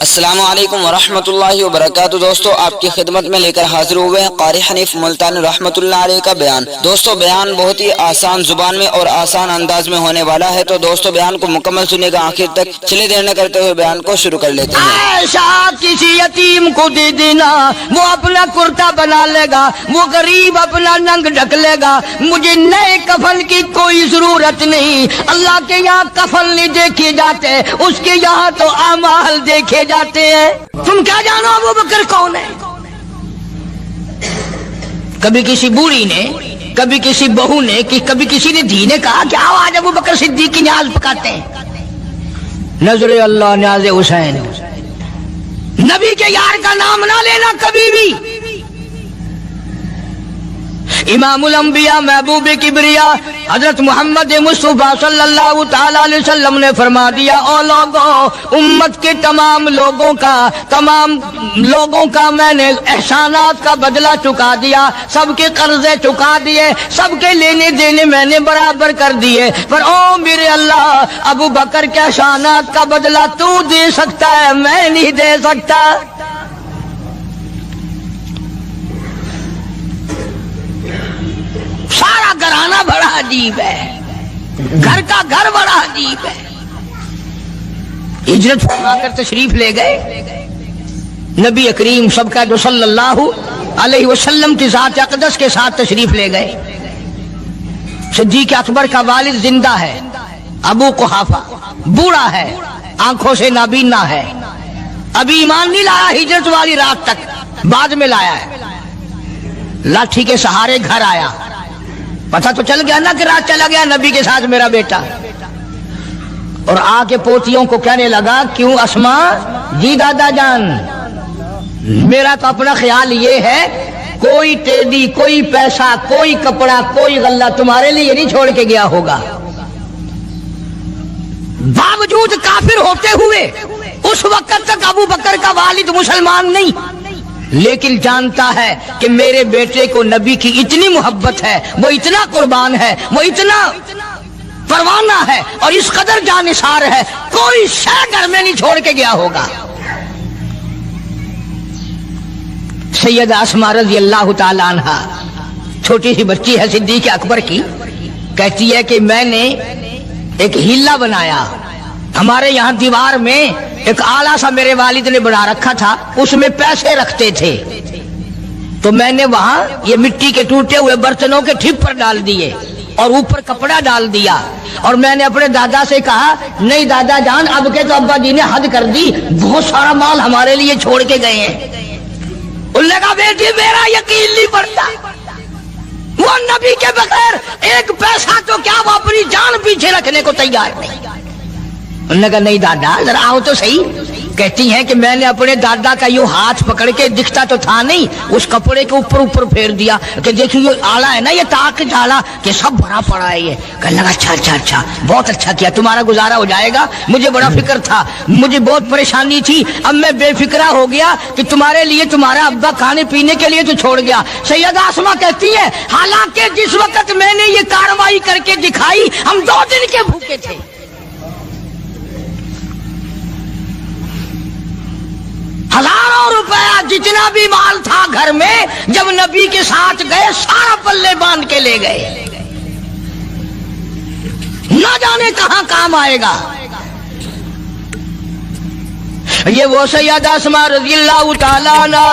السلام علیکم ورحمۃ اللہ وبرکاتہ۔ دوستو آپ کی خدمت میں لے کر حاضر ہوئے ہیں قاری حنیف ملتانی رحمۃ اللہ علیہ کا بیان۔ دوستو بیان بہت ہی آسان زبان میں اور آسان انداز میں ہونے والا ہے، تو دوستو بیان کو مکمل سنیے گا آخر تک۔ چلے دیر نہ کرتے ہوئے بیان کو شروع کر لیتے ہیں۔ ایسا کسی یتیم کو دے دینا، وہ اپنا کرتا بنا لے گا، وہ غریب اپنا ننگ ڈھک لے گا، مجھے نئے کفن کی کوئی ضرورت نہیں۔ اللہ کے یہاں کفن نہیں دیکھے جاتے، اس کے یہاں تو اعمال دیکھے جاتے ہیں۔ تم کیا جانو ابو بکر کون ہے؟ کبھی کسی بوڑھی نے، کبھی کسی بہو نے، کبھی کسی نے دھی نے کہا کہ آؤ آج ابو بکر صدیق کی نیاز پکاتے ہیں۔ نظر اللہ نیاز حسین، نبی کے یار کا نام نہ لینا کبھی بھی۔ امام الانبیاء محبوب کبریا حضرت محمد مصطفیٰ صلی اللہ تعالی علیہ وسلم نے فرما دیا، او لوگوں، امت کے تمام لوگوں کا میں نے احسانات کا بدلہ چکا دیا، سب کے قرضے چکا دیے، سب کے لینے دینے میں نے برابر کر دیے، پر او میرے اللہ، ابو بکر کے احسانات کا بدلہ تو دے سکتا ہے، میں نہیں دے سکتا۔ سارا گھرانہ بڑا عجیب ہے، گھر کا گھر بڑا عجیب ہے۔ ہجرت فرما کر تشریف لے گئے نبی کریم سب کا جو صلی اللہ علیہ وسلم کی ذات اقدس کے ساتھ تشریف لے گئے۔ صدیق اکبر کا والد زندہ ہے، ابو قحافہ بوڑھا ہے، آنکھوں سے نابینا ہے، ابھی ایمان نہیں لایا ہجرت والی رات تک، بعد میں لایا ہے۔ لاٹھی کے سہارے گھر آیا، پتہ تو چل گیا نا کہ رات چلا گیا نبی کے ساتھ میرا بیٹا، اور آ کے پوتیوں کو کہنے لگا، کیوں اسما جی دادا جان، میرا تو اپنا خیال یہ ہے کوئی ٹیڈی، کوئی پیسہ، کوئی کپڑا، کوئی غلہ تمہارے لیے نہیں چھوڑ کے گیا ہوگا۔ باوجود کافر ہوتے ہوئے اس وقت تک ابو بکر کا والد مسلمان نہیں، لیکن جانتا ہے کہ میرے بیٹے کو نبی کی اتنی محبت ہے، وہ اتنا قربان ہے، وہ اتنا پروانہ ہے، اور اس قدر جانثار ہے، کوئی شے گھر میں نہیں چھوڑ کے گیا ہوگا۔ سیدہ اسماء رضی اللہ تعالی عنہا چھوٹی سی بچی ہے صدیق اکبر کی، کہتی ہے کہ میں نے ایک ہیلا بنایا، ہمارے یہاں دیوار میں ایک آلہ سا میرے والد نے بنا رکھا تھا، اس میں پیسے رکھتے تھے، تو میں نے وہاں یہ مٹی کے ٹوٹے ہوئے برتنوں کے ٹھپر ڈال دیے اور اوپر کپڑا ڈال دیا، اور میں نے اپنے دادا سے کہا، نہیں دادا جان، اب کے تو ابا جی نے حد کر دی، بہت سارا مال ہمارے لیے چھوڑ کے گئے ہیں۔ انہوں نے کہا، بیٹی میرا یقین نہیں پڑتا، وہ نبی کے بغیر ایک پیسہ تو کیا وہ اپنی جان پیچھے رکھنے کو تیار نہیں۔ انہوں نے کہا، نہیں دادا ذرا آؤ تو صحیح۔ کہتی ہیں کہ میں نے اپنے دادا کا یوں ہاتھ پکڑ کے، دکھتا تو تھا نہیں، اس کپڑے کے اوپر پھیر دیا کہ دیکھیے یہ آلہ ہے نا، یہ تاک ڈالا کہ سب بھرا پڑا ہے۔ یہ کہنے لگا، اچھا بہت اچھا کیا، تمہارا گزارا ہو جائے گا، مجھے بڑا فکر تھا، مجھے بہت پریشانی تھی، اب میں بے فکرہ ہو گیا کہ تمہارے لیے تمہارا ابا کھانے پینے کے لیے تو چھوڑ گیا۔ سیدہ اسماء کہتی ہے، حالانکہ جس وقت میں نے یہ کارروائی کر کے دکھائی، ہم 2 دن کے بھوکے تھے۔ ہزاروں روپیہ جتنا بھی مال تھا گھر میں، جب نبی کے ساتھ گئے سارا پلے باندھ کے لے گئے، نہ جانے کہاں کام آئے گا۔ یہ وہ سیدہ اسماء رضی اللہ تعالیٰ عنہ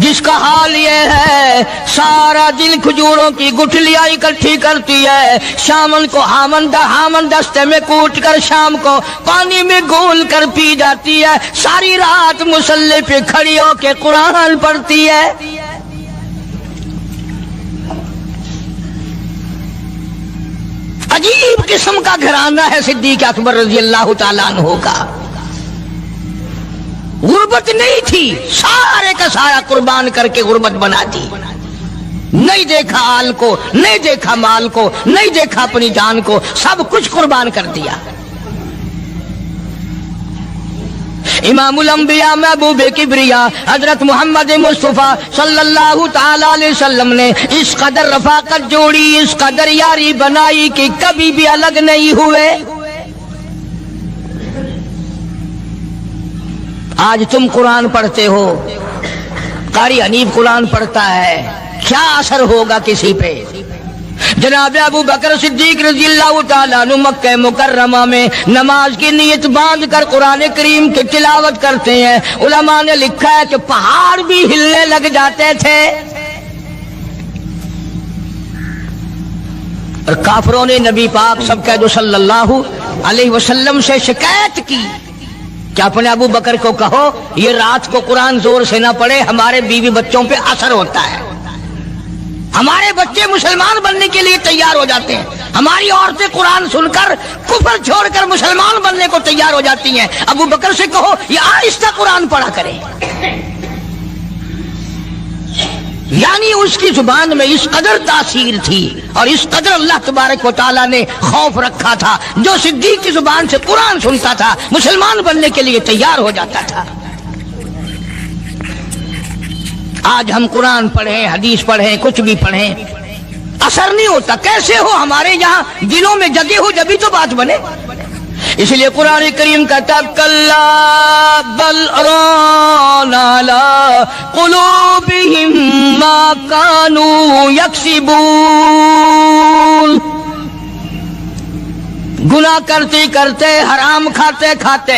جس کا حال یہ ہے، سارا دن کھجوروں کی گٹھلیاں اکٹھی کرتی ہے، شامن کو ہامن دستے میں کوٹ کر شام کو پانی میں گھول کر پی جاتی ہے، ساری رات مصلی پہ کھڑی ہو کے قرآن پڑھتی ہے۔ عجیب قسم کا گھرانہ ہے صدیق اکبر رضی اللہ تعالیٰ عنہ کا۔ غربت نہیں تھی، سارے کا سارا قربان کر کے غربت بنا دی، نہیں دیکھا آل کو، نہیں دیکھا مال کو، نہیں دیکھا اپنی جان کو، سب کچھ قربان کر دیا۔ امام الانبیاء محبوب کبریا حضرت محمد مصطفیٰ صلی اللہ تعالی علیہ وسلم نے اس قدر رفاقت جوڑی، اس قدر یاری بنائی کہ کبھی بھی الگ نہیں ہوئے۔ آج تم قرآن پڑھتے ہو، قاری حنیف قرآن پڑھتا ہے، کیا اثر ہوگا کسی پہ؟ جناب ابو بکر صدیق رضی اللہ تعالیٰ عنہ مکہ مکرمہ میں نماز کی نیت باندھ کر قرآن کریم کی تلاوت کرتے ہیں۔ علماء نے لکھا ہے کہ پہاڑ بھی ہلنے لگ جاتے تھے، اور کافروں نے نبی پاک سب کہہ دو صلی اللہ علیہ وسلم سے شکایت کی کہ اپنے ابو بکر کو کہو یہ رات کو قرآن زور سے نہ پڑھے، ہمارے بیوی بچوں پہ اثر ہوتا ہے، ہمارے بچے مسلمان بننے کے لیے تیار ہو جاتے ہیں، ہماری عورتیں قرآن سن کر کفر چھوڑ کر مسلمان بننے کو تیار ہو جاتی ہیں، ابو بکر سے کہو یہ آہستہ قرآن پڑھا کرے۔ یعنی اس کی زبان میں اس قدر تاثیر تھی اور اس قدر اللہ تبارک و تعالیٰ نے خوف رکھا تھا، جو صدیق کی زبان سے قرآن سنتا تھا مسلمان بننے کے لیے تیار ہو جاتا تھا۔ آج ہم قرآن پڑھیں، حدیث پڑھیں، کچھ بھی پڑھیں، اثر نہیں ہوتا۔ کیسے ہو؟ ہمارے یہاں دلوں میں جگہ ہو جبھی تو بات بنے۔ اس لیے قرآن کریم کہتا ہے کلا بل ران علی قلوبہم ما کانوا یکسبون، گناہ کرتے کرتے، حرام کھاتے کھاتے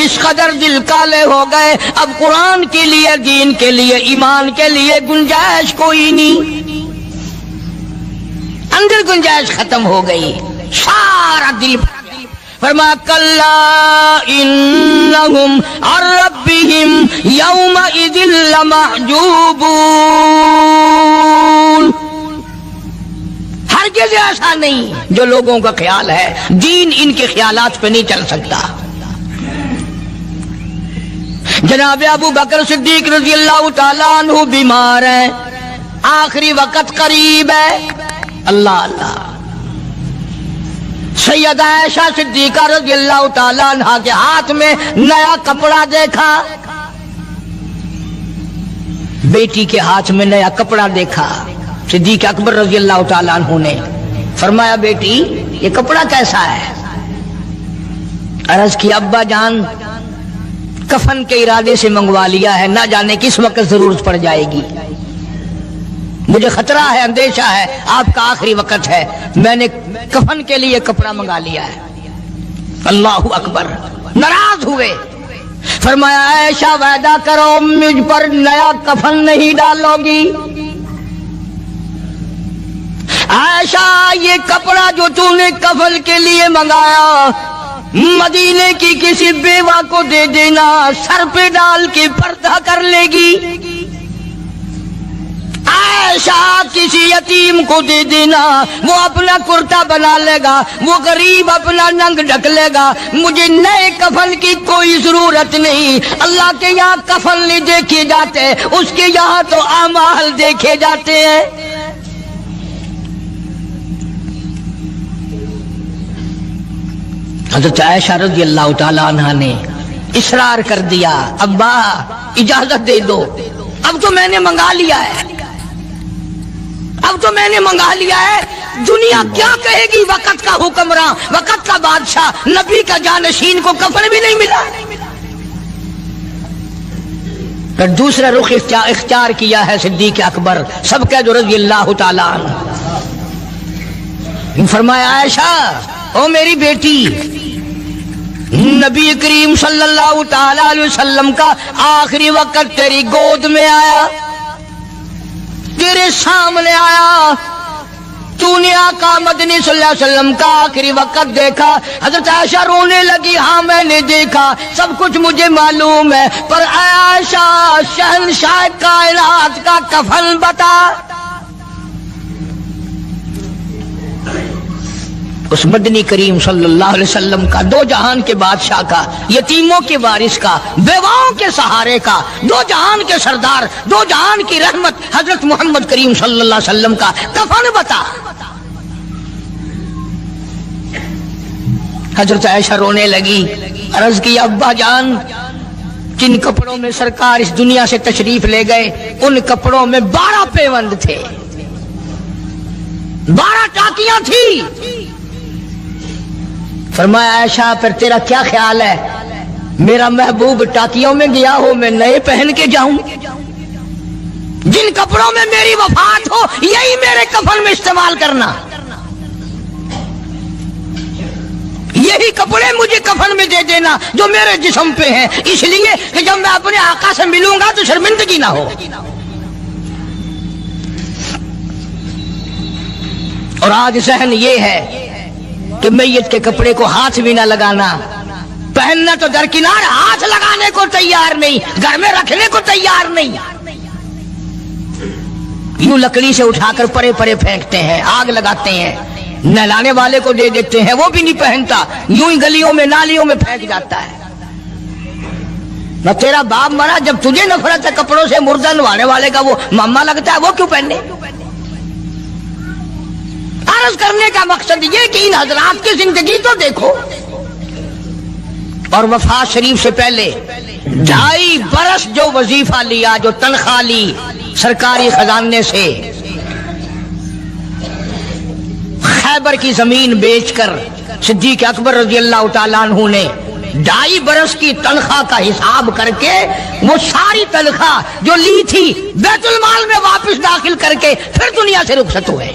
اس قدر دل کالے ہو گئے، اب قرآن کے لیے، دین کے لیے، ایمان کے لیے گنجائش کوئی نہیں، اندر گنجائش ختم ہو گئی، سارا دل۔ فرمایا کلا انہم عن ربہم یومئذ لمحجوبون، ہرگز ایسا نہیں جو لوگوں کا خیال ہے، دین ان کے خیالات پہ نہیں چل سکتا۔ جناب ابو بکر صدیق رضی اللہ تعالیٰ عنہ بیمار ہیں، آخری وقت قریب ہے، اللہ اللہ۔ سیدہ عائشہ صدیقہ رضی اللہ تعالیٰ عنہ کے ہاتھ میں نیا کپڑا دیکھا، بیٹی کے ہاتھ میں نیا کپڑا دیکھا، صدیق اکبر رضی اللہ تعالیٰ عنہ نے فرمایا بیٹی یہ کپڑا کیسا ہے؟ عرض کی ابا جان کفن کے ارادے سے منگوا لیا ہے، نہ جانے کس وقت ضرورت پڑ جائے گی، مجھے خطرہ ہے، اندیشہ ہے، آپ کا آخری وقت ہے، میں نے کفن کے لیے کپڑا منگا لیا ہے۔ اللہ اکبر، ناراض ہوئے، فرمایا عائشہ وعدہ کرو مجھ پر نیا کفن نہیں ڈالو گی۔ عائشہ یہ کپڑا جو تو نے کفن کے لیے منگایا مدینے کی کسی بیوہ کو دے دینا، سر پہ ڈال کے پردہ کر لے گی۔ عائشہ کسی یتیم کو دے دینا، وہ اپنا کرتا بنا لے گا، وہ غریب اپنا ننگ ڈھک لے گا، مجھے نئے کفن کی کوئی ضرورت نہیں۔ اللہ کے یہاں کفن نہیں دیکھے جاتے، اس کے یہاں تو اعمال دیکھے جاتے ہیں۔ حضرت عائشہ رضی اللہ تعالی عنہا نے اصرار کر دیا، ابا اجازت دے دو، اب تو میں نے منگا لیا ہے، اب تو میں نے منگا لیا ہے، دنیا کیا کہے گی؟ وقت کا حکمراں، وقت کا بادشاہ، نبی کا جانشین کو کفن بھی نہیں ملا۔ پھر دوسرا رخ اختیار کیا ہے صدیق اکبر سب کہہ دو رضی اللہ تعالیٰ عنہ۔ فرمایا عائشہ او میری بیٹی، نبی کریم صلی اللہ تعالی علیہ وسلم کا آخری وقت تیری گود میں آیا، تیرے سامنے آیا، تو نے آقا مدنی صلی اللہ علیہ وسلم کا آخری وقت دیکھا۔ حضرت عائشہ رونے لگی، ہاں میں نے دیکھا، سب کچھ مجھے معلوم ہے، پر عائشہ شہنشاہ کائنات کا کفن بتا۔ اس مدنی کریم صلی اللہ علیہ وسلم کا، دو جہان کے بادشاہ کا، یتیموں کے وارث کا، بیواؤں کے سہارے کا، دو جہان کے سردار، دو جہان کی رحمت حضرت محمد کریم صلی اللہ علیہ وسلم کا کفن بتا۔ حضرت عائشہ رونے لگی، عرض کی ابا جان جن کپڑوں میں سرکار اس دنیا سے تشریف لے گئے ان کپڑوں میں 12 پیوند تھے، 12 ٹاکیاں تھی۔ فرمایا عائشہ پھر تیرا کیا خیال ہے؟ میرا محبوب ٹاکیوں میں گیا ہو میں نئے پہن کے جاؤں؟ جن کپڑوں میں میری وفات ہو یہی میرے کفن میں استعمال کرنا، یہی کپڑے مجھے کفن میں دے دینا جو میرے جسم پہ ہیں، اس لیے کہ جب میں اپنے آقا سے ملوں گا تو شرمندگی نہ ہو۔ اور آج ذہن یہ ہے کہ میت کے کپڑے کو ہاتھ بھی نہ لگانا، پہننا تو درکنار، ہاتھ لگانے کو تیار نہیں، گھر میں رکھنے کو تیار نہیں، یوں لکڑی سے اٹھا کر پرے پرے پھینکتے ہیں، آگ لگاتے ہیں، نہلانے والے کو دے دیتے ہیں، وہ بھی نہیں پہنتا، یوں ہی گلیوں میں نالیوں میں پھینک جاتا ہے۔ نہ تیرا باپ مرا، جب تجھے نفرت ہے کپڑوں سے، مردہ نوانے والے کا وہ ماما لگتا ہے، وہ کیوں پہنے؟ عرض کرنے کا مقصد یہ کہ ان حضرات کی زندگی تو دیکھو، اور وفات شریف سے پہلے 2.5 برس جو وظیفہ لیا، جو تنخواہ لی سرکاری خزانے سے، خیبر کی زمین بیچ کر صدیق اکبر رضی اللہ تعالیٰ عنہ نے 2.5 برس کی تنخواہ کا حساب کر کے وہ ساری تنخواہ جو لی تھی بیت المال میں واپس داخل کر کے پھر دنیا سے رخصت ہوئے۔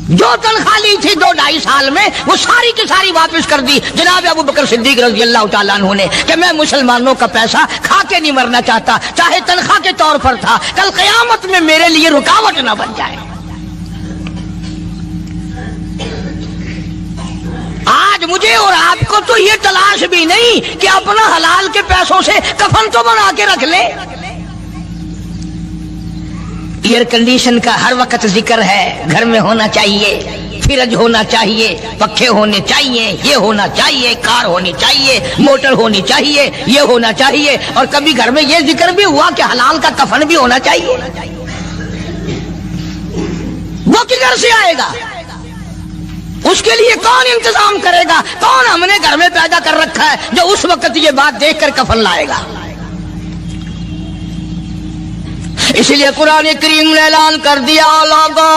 جو تنخواہ لی تھی 2-2.5 سال میں وہ ساری کی ساری واپس کر دی جناب ابو بکر صدیق رضی اللہ تعالیٰ عنہ نے، کہ میں مسلمانوں کا پیسہ کھا کے نہیں مرنا چاہتا، چاہے تنخواہ کے طور پر تھا، کل قیامت میں میرے لیے رکاوٹ نہ بن جائے۔ آج مجھے اور آپ کو تو یہ تلاش بھی نہیں کہ اپنا حلال کے پیسوں سے کفن تو بنا کے رکھ لیں۔ ایئر کنڈیشن کا ہر وقت ذکر ہے، گھر میں ہونا چاہیے، فریج ہونا چاہیے، پنکھے ہونے چاہیے، یہ ہونا چاہیے، کار ہونی چاہیے، موٹر ہونی چاہیے، یہ ہونا چاہیے، اور کبھی گھر میں یہ ذکر بھی ہوا کہ حلال کا کفن بھی ہونا چاہیے۔ وہ کدھر سے آئے گا؟ اس کے لیے کون انتظام کرے گا؟ کون ہم نے گھر میں پیدا کر رکھا ہے جو اس وقت یہ بات دیکھ کر کفن لائے گا؟ اس لیے قرآن کریم نے اعلان کر دیا، لوگوں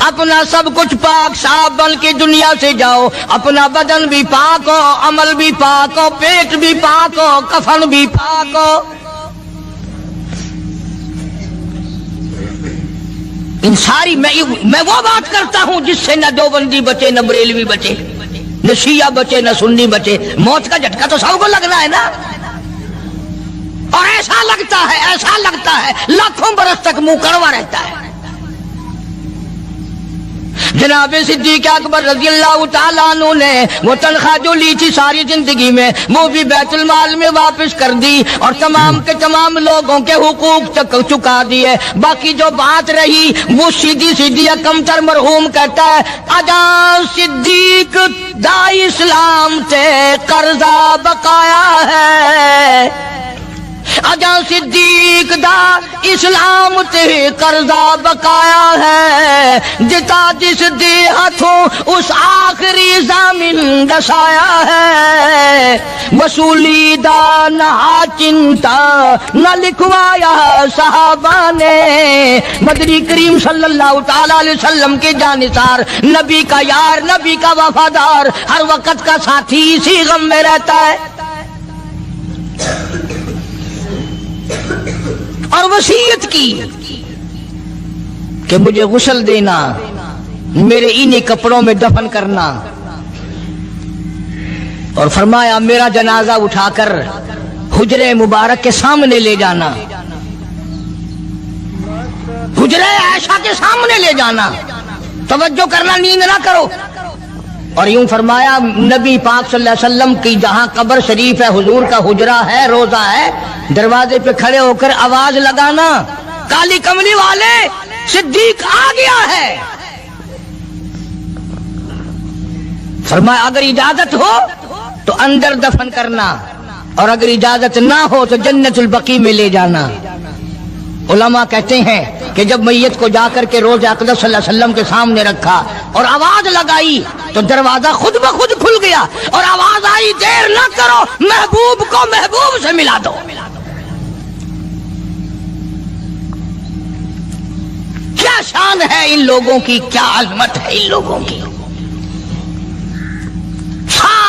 اپنا سب کچھ پاک صاف بن کے دنیا سے جاؤ، اپنا بدن بھی پاک ہو، عمل بھی پاک ہو، پیٹ بھی پاک ہو، کفن بھی پاک ہو۔ ان ساری میں وہ بات کرتا ہوں جس سے نہ دیوبندی بچے، نہ بریلوی بچے، نہ شیعہ بچے، نہ سنی بچے۔ موت کا جھٹکا تو سب کو لگنا ہے نا، اور ایسا لگتا ہے لاکھوں برس تک منہ کڑوا رہتا ہے۔ جناب صدیق اکبر رضی اللہ تعالیٰ عنہ نے وہ تنخواہ جو لی تھی ساری زندگی میں، وہ بھی بیت المال میں واپس کر دی، اور تمام کے تمام لوگوں کے حقوق تک چکا دیے۔ باقی جو بات رہی وہ سیدھی کمتر مرحوم کہتا ہے، اجا صدیق دا اسلام تے قرضہ بقایا ہے، اجا صدیق دا اسلام تے قرضہ بقایا ہے، جتا جس دے ہاتھوں اس آخری زمین دسایا ہے، وصولی دا نہ چنتا نہ لکھوایا صحابہ نے، مدنی کریم صلی اللہ تعالی علیہ وسلم کے جانثار، نبی کا یار، نبی کا وفادار، ہر وقت کا ساتھی، اسی غم میں رہتا ہے۔ اور وصیت کی کہ مجھے غسل دینا، میرے انہی کپڑوں میں دفن کرنا، اور فرمایا میرا جنازہ اٹھا کر حجرے مبارک کے سامنے لے جانا، حجرے عائشہ کے سامنے لے جانا، توجہ کرنا، نیند نہ کرو۔ اور یوں فرمایا نبی پاک صلی اللہ علیہ وسلم کی جہاں قبر شریف ہے، حضور کا حجرہ ہے، روضہ ہے، دروازے پہ کھڑے ہو کر آواز لگانا، کالی کملی والے صدیق آ گیا ہے۔ فرمایا اگر اجازت ہو تو اندر دفن کرنا، اور اگر اجازت نہ ہو تو جنت البقیع میں لے جانا۔ علماء کہتے ہیں کہ جب میت کو جا کر کے روض اقدس صلی اللہ علیہ وسلم کے سامنے رکھا اور آواز لگائی تو دروازہ خود بخود کھل گیا، اور آواز آئی دیر نہ کرو، محبوب کو محبوب سے ملا دو۔ کیا شان ہے ان لوگوں کی، کیا عظمت ہے ان لوگوں کی۔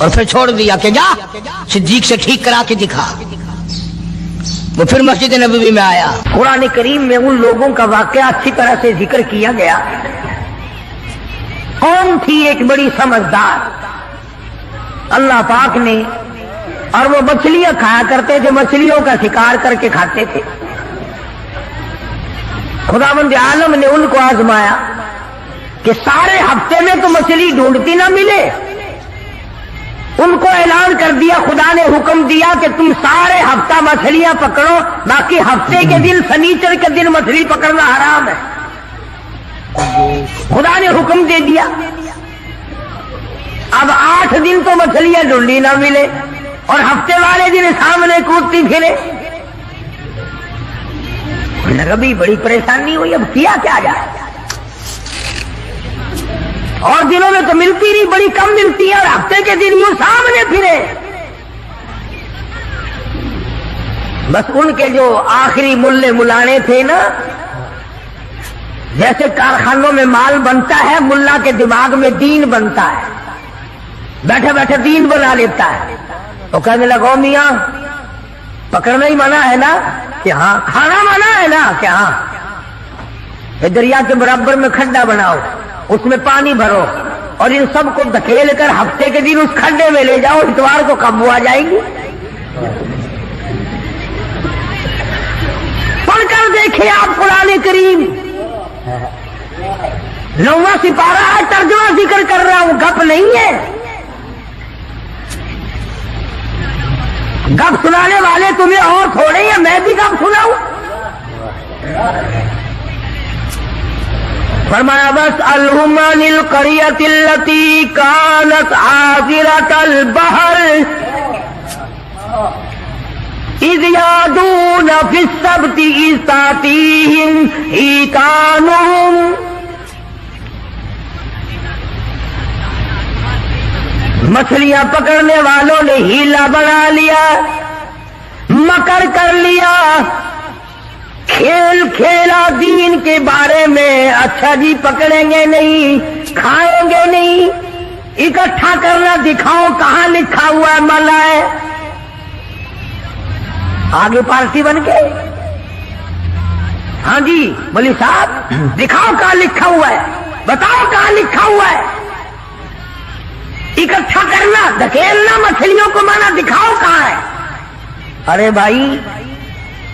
اور پھر چھوڑ دیا کہ جا صدیق سے ٹھیک کرا کے دکھا۔ وہ پھر مسجد نبوی میں آیا۔ قرآن کریم میں ان لوگوں کا واقعہ اچھی طرح سے ذکر کیا گیا۔ قوم تھی ایک بڑی سمجھدار، اللہ پاک نے، اور وہ مچھلیاں کھایا کرتے تھے، مچھلیوں کا شکار کر کے کھاتے تھے۔ خداوند عالم نے ان کو آزمایا کہ سارے ہفتے میں تو مچھلی ڈھونڈتی نہ ملے، ان کو اعلان کر دیا، خدا نے حکم دیا کہ تم سارے ہفتہ مچھلیاں پکڑو، باقی ہفتے کے دن سنیچر کے دن مچھلی پکڑنا حرام ہے۔ خدا نے حکم دے دیا۔ اب 8 دن تو مچھلیاں ڈھونڈی نہ ملے اور ہفتے والے دن سامنے کودتی پھرے۔ نبی بڑی پریشانی ہوئی، اب کیا کیا جائے، اور دنوں میں تو ملتی نہیں، بڑی کم ملتی ہے، اور ہفتے کے دن یوں سامنے پھرے۔ بس ان کے جو آخری ملے ملانے تھے نا، جیسے کارخانوں میں مال بنتا ہے، ملا کے دماغ میں دین بنتا ہے، بیٹھے بیٹھے دین بنا لیتا ہے۔ تو کہنے لگا میاں پکڑنا ہی منع ہے نا؟ کہ ہاں۔ کھانا منع ہے نا؟ کہ ہاں۔ دریا کے برابر میں کھڈا بناؤ، اس میں پانی بھرو، اور ان سب کو دھکیل کر ہفتے کے دن اس کھڈے میں لے جاؤ، اتوار کو قابو آ جائے گی۔ پڑھ کر دیکھیں آپ قرآن کریم، 9واں سپارہ ہے، ترجمہ ذکر کر رہا ہوں، گپ نہیں ہے۔ گپ سنانے والے تمہیں اور تھوڑے ہیں، میں بھی گپ سناؤں؟ فرمایا بس الہم القریۃ التی کانت حاضرۃ البحر اذ یعدون فی السبت اذ تأتیہم حیتانہم۔ مچھلیاں پکڑنے والوں نے ہیلا بنا لیا، مکر کر لیا، کھیل کھیلا دین کے بارے میں۔ اچھا جی پکڑیں گے نہیں، کھائیں گے نہیں، اکٹھا کرنا دکھاؤ کہاں لکھا ہوا ہے مالا ہے، آگے پارٹی بن کے۔ ہاں جی مولوی صاحب دکھاؤ کہاں لکھا ہوا ہے، بتاؤ کہاں لکھا ہوا ہے، اکٹھا کرنا دھکیلنا مچھلیوں کو منع، دکھاؤ کہاں ہے۔ ارے بھائی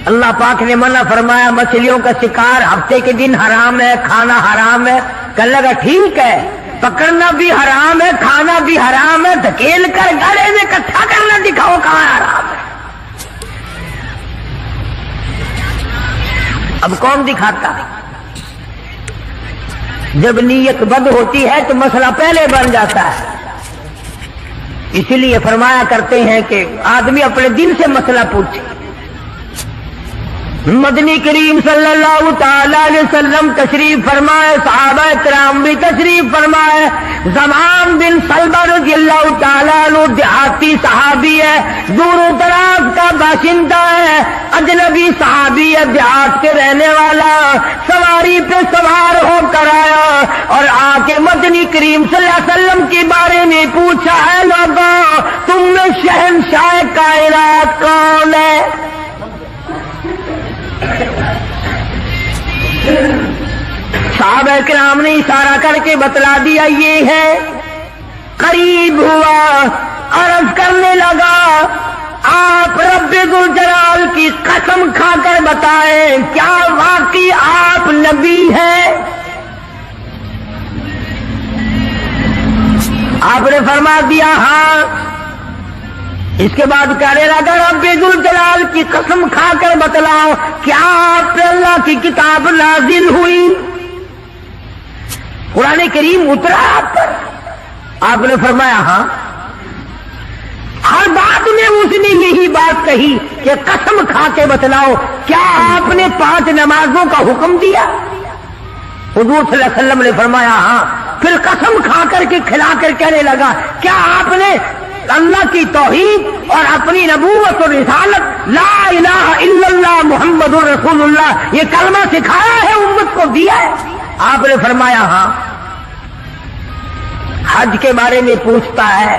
اللہ پاک نے منع فرمایا، مچھلیوں کا شکار ہفتے کے دن حرام ہے، کھانا حرام ہے۔ کہنے لگا ٹھیک ہے، پکڑنا بھی حرام ہے، کھانا بھی حرام ہے، دھکیل کر گڑے میں اکٹھا کرنا دکھاؤ کہاں حرام ہے۔ اب کون دکھاتا؟ جب نیت بد ہوتی ہے تو مسئلہ پہلے بن جاتا ہے۔ اسی لیے فرمایا کرتے ہیں کہ آدمی اپنے دل سے مسئلہ پوچھے۔ مدنی کریم صلی اللہ تعالی علیہ وسلم تشریف فرمائے، صحابہ کرام بھی تشریف فرمائے۔ زمان بن سلمہ رضی اللہ تعالیٰ عنہ دیہاتی صحابی ہے، دور و دراز کا باشندہ ہے، اجنبی صحابی ہے، دیہات کے رہنے والا، سواری پہ سوار ہو کر آیا اور آ کے مدنی کریم صلی اللہ علیہ وسلم کے بارے میں پوچھا، ہے لوگوں تم میں شہنشاہ کائنات کون ہے؟ صحابہ کرام نے اشارہ کر کے بتلا دیا یہ ہے۔ قریب ہوا، عرض کرنے لگا آپ رب ذوالجلال کی قسم کھا کر بتائیں کیا واقعی آپ نبی ہیں؟ آپ نے فرما دیا ہاں۔ اس کے بعد کہنے لگا رب ذوالجلال کی قسم کھا کر بتلاؤ کیا آپ پہ اللہ کی کتاب نازل ہوئی، قرآن کریم اترا آپ پر؟ آپ نے فرمایا ہاں۔ ہر بات میں اس نے یہی بات کہی کہ قسم کھا کے بتلاؤ کیا آپ نے 5 نمازوں کا حکم دیا؟ حضور صلی اللہ علیہ وسلم نے فرمایا ہاں۔ پھر قسم کھا کر کے کھلا کر کہنے لگا کیا آپ نے اللہ کی توحید اور اپنی نبوت اور رسالت لا الہ الا اللہ محمد رسول اللہ یہ کلمہ سکھایا ہے، امت کو دیا ہے؟ آپ نے فرمایا ہاں۔ حج کے بارے میں پوچھتا ہے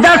10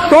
100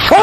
100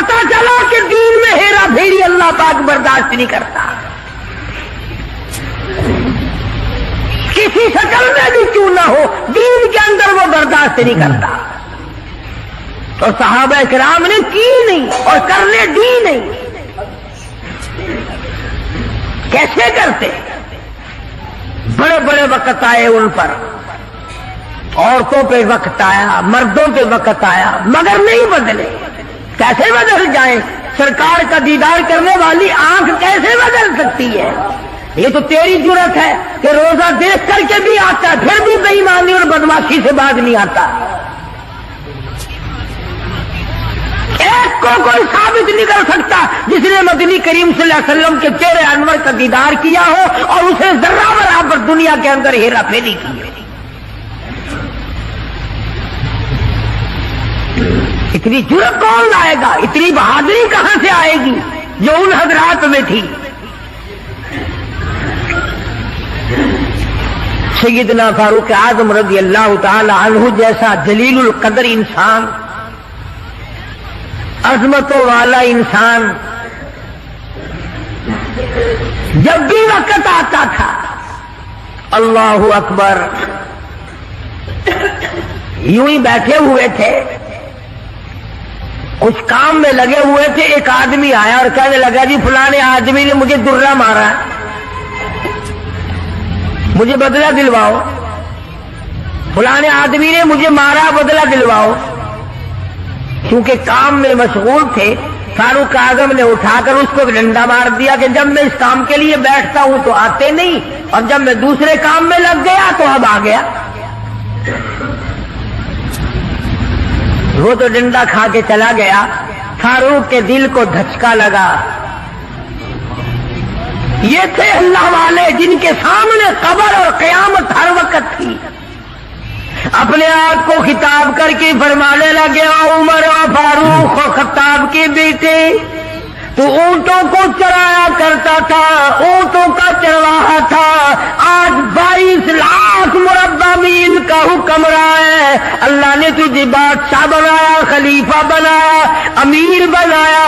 پتہ چلا کہ دین میں ہیرا پھیری اللہ پاک برداشت نہیں کرتا، کسی شکل میں بھی کیوں نہ ہو، دین کے اندر وہ برداشت نہیں کرتا۔ اور صحابہ کرام نے کی نہیں اور کرنے دی نہیں۔ کیسے کرتے؟ بڑے بڑے وقت آئے ان پر، عورتوں پہ وقت آیا، مردوں پہ وقت آیا، مگر نہیں بدلے۔ کیسے بدل جائیں؟ سرکار کا دیدار کرنے والی آنکھ کیسے بدل سکتی ہے؟ یہ تو تیری جرت ہے کہ روزہ دیکھ کر کے بھی آتا ہے پھر بھی بے ایمانی اور بدماشی سے باز نہیں آتا۔ ایک کو کوئی ثابت نہیں کر سکتا جس نے مدنی کریم صلی اللہ علیہ وسلم کے چہرے انور کا دیدار کیا ہو اور اسے ذرہ برابر دنیا کے اندر ہیرا پھیری کی ہے۔ اتنی جرت کون لائے گا؟ اتنی بہادری کہاں سے آئے گی جو ان حضرات میں تھی؟ سیدنا فاروق اعظم رضی اللہ تعالی عنہ جیسا جلیل القدر انسان، عظمتوں والا انسان، جب بھی وقت آتا تھا اللہ اکبر یوں ہی بیٹھے ہوئے تھے، کچھ کام میں لگے ہوئے تھے، ایک آدمی آیا اور کہنے لگا جی فلانے آدمی نے مجھے درہ مارا، مجھے بدلہ دلواؤ، فلانے آدمی نے مجھے مارا، بدلہ دلواؤ۔ کیونکہ کام میں مشغول تھے، فاروق اعظم نے اٹھا کر اس کو ڈنڈا مار دیا کہ جب میں اس کام کے لیے بیٹھتا ہوں تو آتے نہیں، اور جب میں دوسرے کام میں لگ گیا تو اب آ گیا۔ وہ تو ڈنڈا کھا کے چلا گیا۔ فاروق کے دل کو دھچکا لگا۔ یہ تھے اللہ والے جن کے سامنے قبر اور قیامت ہر وقت تھی۔ اپنے آپ کو خطاب کر کے فرمانے لگے عمر و فاروق و خطاب کے بیٹے، تو اونٹوں کو چرایا کرتا تھا، اونٹوں کا چرواہا تھا، آج 22 لاکھ مربع میل کا حکمراں ہے۔ اللہ نے تجھے بادشاہ بنایا، خلیفہ بنایا، امیر بنایا،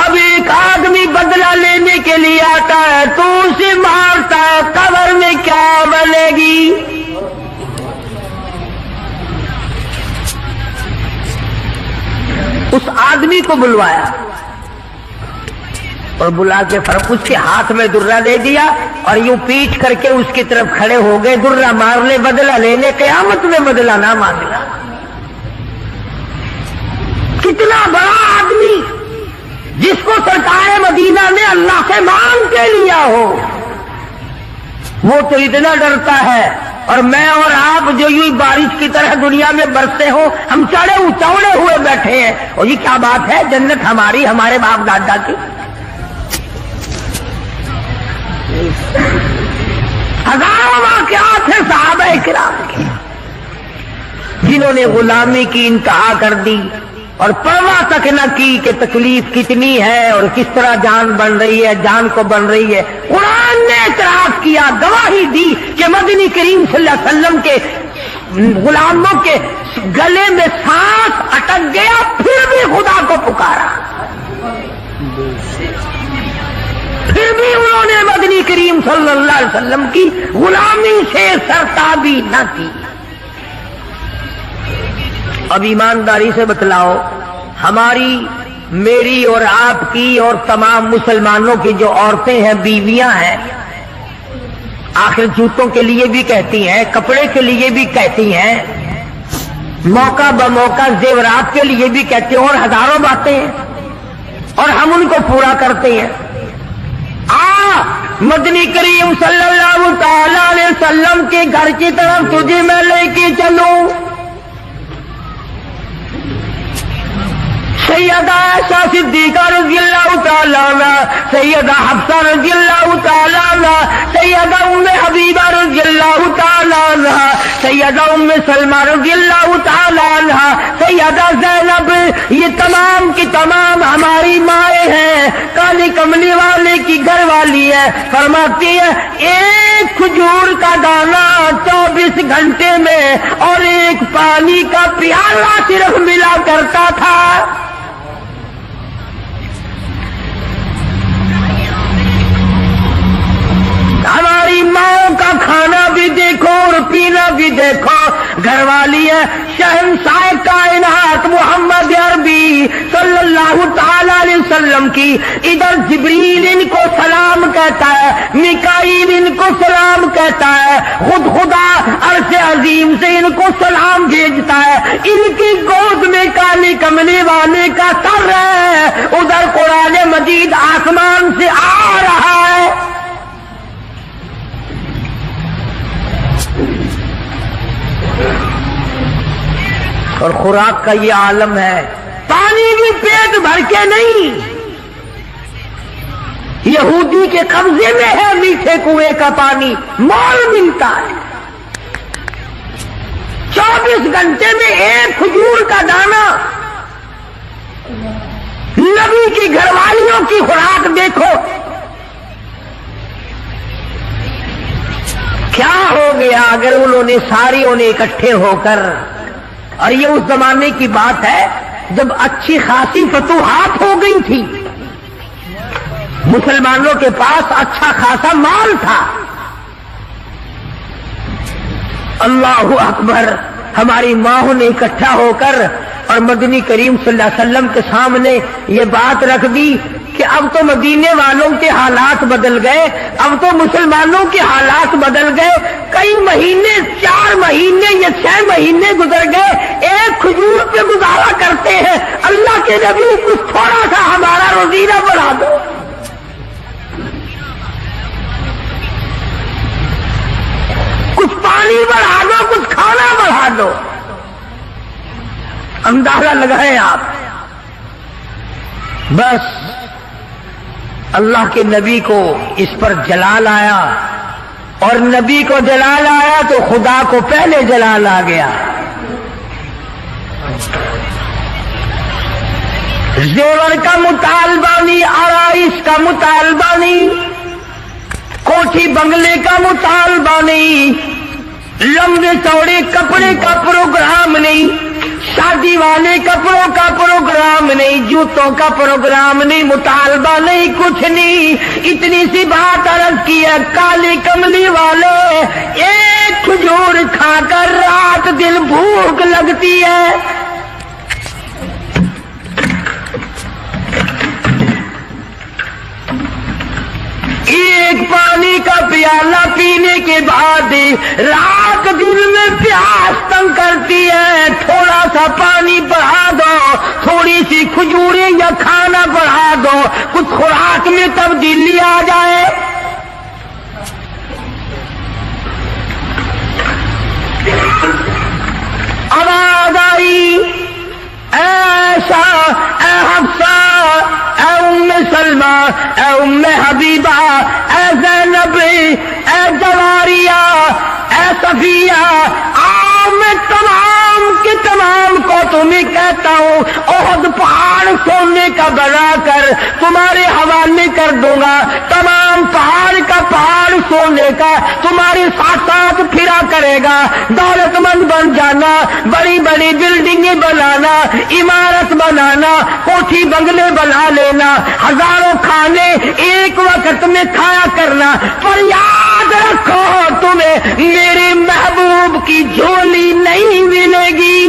اب ایک آدمی بدلہ لینے کے لیے آتا ہے تو اسے مارتا ہے، قبر میں کیا بنے گی؟ اس آدمی کو بلوایا اور بلا کے اس کے ہاتھ میں درہ دے دیا اور یوں پیٹ کر کے اس کی طرف کھڑے ہو گئے، درہ مارنے بدلہ لینے، قیامت میں بدلہ نہ مانگنا۔ کتنا بڑا آدمی جس کو سرکار مدینہ نے اللہ سے مانگ کے لیا ہو، وہ تو اتنا ڈرتا ہے، اور میں اور آپ جو یوں بارش کی طرح دنیا میں برستے ہو، ہم چوڑے ہوئے بیٹھے ہیں، اور یہ کیا بات ہے؟ جنت ہماری، ہمارے باپ دادا کی۔ ہزاروں واقعات ہیں صحابہ کرام کے جنہوں نے غلامی کی انتہا کر دی اور پرواہ تک نہ کی کہ تکلیف کتنی ہے اور کس طرح جان بن رہی ہے، جان کو بن رہی ہے۔ قرآن نے اعتراف کیا، گواہی دی کہ مدنی کریم صلی اللہ علیہ وسلم کے غلاموں کے گلے میں سانس اٹک گیا، پھر بھی خدا کو پکارا، پھر بھی انہوں نے مدنی کریم صلی اللہ علیہ وسلم کی غلامی سے سرتابی نہ کی۔ اب ایمانداری سے بتلاؤ، ہماری، میری اور آپ کی اور تمام مسلمانوں کی جو عورتیں ہیں، بیویاں ہیں، آخر جوتوں کے لیے بھی کہتی ہیں، کپڑے کے لیے بھی کہتی ہیں، موقع بموقع زیورات کے لیے بھی کہتے ہیں، اور ہزاروں باتیں ہیں، اور ہم ان کو پورا کرتے ہیں۔ مدنی کریم صلی اللہ تعالی علیہ وسلم کے گھر کی طرف تجھے میں لے کے چلوں۔ سیدہ عائشہ صدیقہ رضی اللہ تعالی عنہ، سیدہ حفصہ رضی اللہ تعالی عنہ، سیدہ ام حبیبہ رضی اللہ تعالی عنہ، سیدہ ام سلمہ رضی اللہ تعالی عنہ، سیدہ زینب، یہ تمام کی تمام ہماری مائیں ہیں، کالی کملی والے کی گھر والی ہے۔ فرماتی ہے ایک کھجور کا دانہ 24 گھنٹے میں اور ایک پانی کا پیالہ صرف ملا کرتا تھا۔ گھر والی ہے شہنشاہ کائنات محمد عربی صلی اللہ تعالی علیہ وسلم کی. ادھر جبریل ان کو سلام کہتا ہے, میکائیل ان کو سلام کہتا ہے, خود خدا عرش عظیم سے ان کو سلام بھیجتا ہے. ان کی گود میں کالی کملی والے کا سر ہے. ادھر قرآن مجید آسمان سے آ رہا ہے. اور خوراک کا یہ عالم ہے. پانی بھی پیٹ بھر کے نہیں, یہودی کے قبضے میں ہے میٹھے کنویں کا پانی, مول ملتا ہے. 24 گھنٹے میں ایک کھجور کا دانہ. نبی کی گھر والیوں کی خوراک دیکھو کیا ہو گیا اگر انہوں نے ساریوں نے اکٹھے ہو کر. اور یہ اس زمانے کی بات ہے جب اچھی خاصی فتوحات ہو گئی تھی, مسلمانوں کے پاس اچھا خاصا مال تھا. اللہ اکبر. ہماری ماں نے اکٹھا ہو کر اور مدنی کریم صلی اللہ علیہ وسلم کے سامنے یہ بات رکھ دی کہ اب تو مدینے والوں کے حالات بدل گئے, اب تو مسلمانوں کے حالات بدل گئے. کئی مہینے, 4 مہینے یا 6 مہینے گزر گئے, ایک کھجور پہ گزارا کرتے ہیں. اللہ کے نبی کچھ تھوڑا سا ہمارا روزینہ بڑھا دو. کچھ پانی بڑھا دو, کچھ کھانا بڑھا دو. اندازہ لگائیں آپ. بس اللہ کے نبی کو اس پر جلال آیا, اور نبی کو جلال آیا تو خدا کو پہلے جلال آ گیا. زیور کا مطالبہ نہیں, آرائش کا مطالبہ نہیں, کوٹھی بنگلے کا مطالبہ نہیں, لمبے چوڑے کپڑے کا پروگرام نہیں, شادی والے کپڑوں کا پروگرام نہیں, جوتوں کا پروگرام نہیں, مطالبہ نہیں, کچھ نہیں. اتنی سی بات عرض کی ہے, کالی کملی والے ایک کھجور کھا کر رات دن بھوک لگتی ہے. ایک پانی کا پیالہ پینے کے بعد رات دن میں پیاس تنگ کرتی ہے. تھوڑا سا پانی بڑھا دو, تھوڑی سی کھجوریں یا کھانا بڑھا دو, کچھ خوراک میں تبدیلی آ جائے. آواز آئی, ایسا اے حفصہ, اے ام سلمہ, اے ام حبیبہ, اے زینب, اے جواریہ, اے صفیہ, میں تمام کے تمام کو تمہیں کہتا ہوں احد پہاڑ سونے کا بنا کر تمہارے حوالے کر دوں گا. تمام پہاڑ کا پہاڑ سونے کا تمہارے ساتھ ساتھ پھرا کرے گا. دولت مند بن جانا, بڑی بڑی بلڈنگیں بنانا, عمارت بنانا, کوٹھی بنگلے بنا لینا, ہزاروں کھانے ایک وقت میں کھایا کرنا. پر یاد رکھو تمہیں میرے محبوب کی جھولی نہیں ملے گی.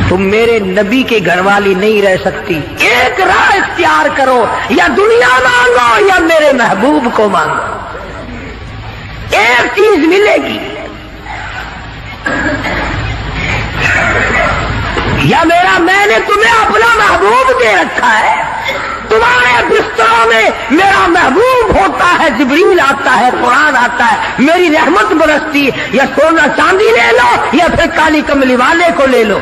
تم میرے نبی کے گھر والی نہیں رہ سکتی. ایک راہ اختیار کرو, یا دنیا مانگو یا میرے محبوب کو مانگو. ایک چیز ملے گی, یا میں نے تمہیں اپنا محبوب دے رکھا ہے, تمہارے بستروں میں میرا محبوب ہوتا ہے, جبریل آتا ہے, قرآن آتا ہے, میری رحمت برستی. یا سونا چاندی لے لو یا پھر کالی کملی والے کو لے لو.